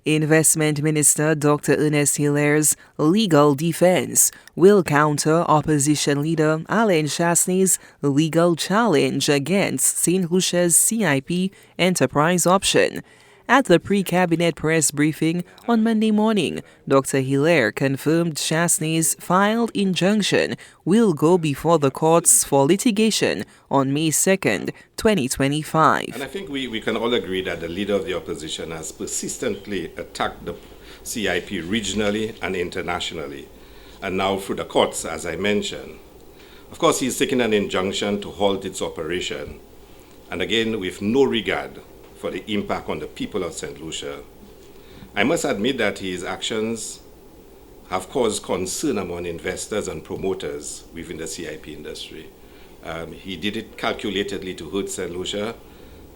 Investment Minister Dr. Ernest Hilaire's legal defense will counter opposition leader Allen Chastanet's legal challenge against St. Lucia'S CIP enterprise option. At the pre-cabinet press briefing on Monday morning, Dr. Hilaire confirmed Chastanet's filed injunction will go before the courts for litigation on May 2nd, 2025. And I think we can all agree that the leader of the opposition has persistently attacked the CIP regionally and internationally, and now through the courts, as I mentioned. Of course, he's taken an injunction to halt its operation, and again, with no regard for the impact on the people of St. Lucia. I must admit that his actions have caused concern among investors and promoters within the CIP industry. He did it calculatedly to hurt St. Lucia,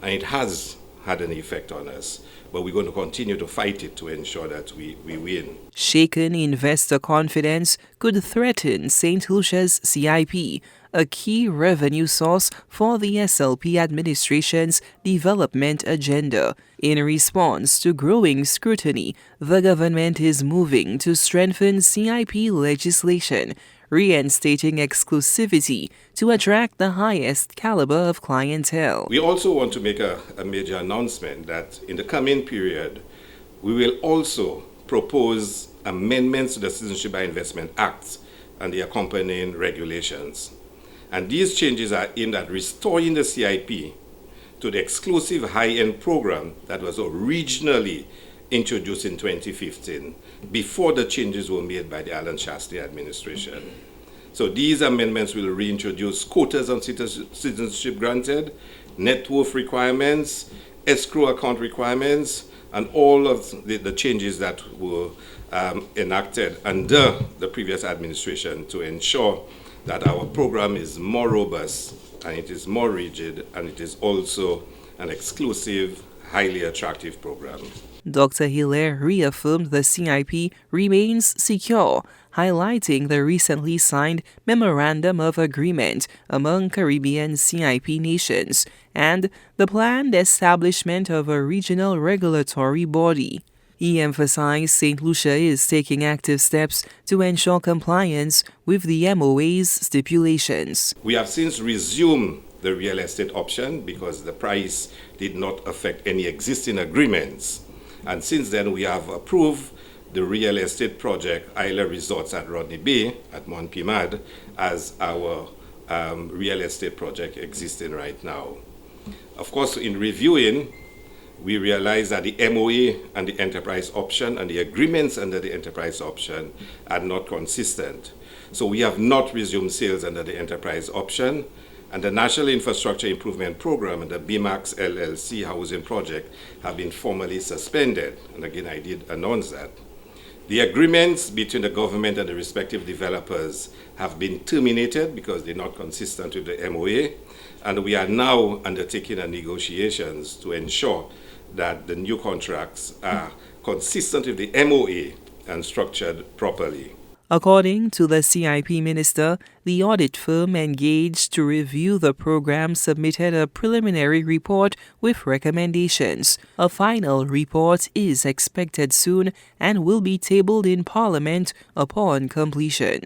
and it has had an effect on us. But we're going to continue to fight it to ensure that we win. Shaken investor confidence could threaten St. Lucia's CIP, a key revenue source for the SLP administration's development agenda. In response to growing scrutiny, the government is moving to strengthen CIP legislation, reinstating exclusivity to attract the highest caliber of clientele. We also want to make a major announcement that in the coming period, we will also propose amendments to the Citizenship-by-Investment Act and the accompanying regulations. And these changes are aimed at restoring the CIP to the exclusive high-end program that was originally introduced in 2015, before the changes were made by the Allen Chastanet administration. So these amendments will reintroduce quotas on citizenship granted, net worth requirements, escrow account requirements, and all of the changes that were enacted under the previous administration to ensure that our program is more robust, and it is more rigid, and it is also an exclusive, highly attractive program. Dr. Hilaire reaffirmed the CIP remains secure, highlighting the recently signed Memorandum of Agreement among Caribbean CIP nations and the planned establishment of a regional regulatory body. He emphasized St. Lucia is taking active steps to ensure compliance with the MOA's stipulations. We have since resumed the real estate option because the price did not affect any existing agreements. And since then, we have approved the real estate project Isla Resorts at Rodney Bay at Mont Pimad as our real estate project existing right now. Of course, in reviewing, we realized that the MOA and the enterprise option and the agreements under the enterprise option are not consistent. So we have not resumed sales under the enterprise option, and the National Infrastructure Improvement Program and the BMAX LLC housing project have been formally suspended. And again, I did announce that. The agreements between the government and the respective developers have been terminated because they're not consistent with the MOA, and we are now undertaking negotiations to ensure that the new contracts are consistent with the MOA and structured properly. According to the CIP minister, the audit firm engaged to review the program submitted a preliminary report with recommendations. A final report is expected soon and will be tabled in Parliament upon completion.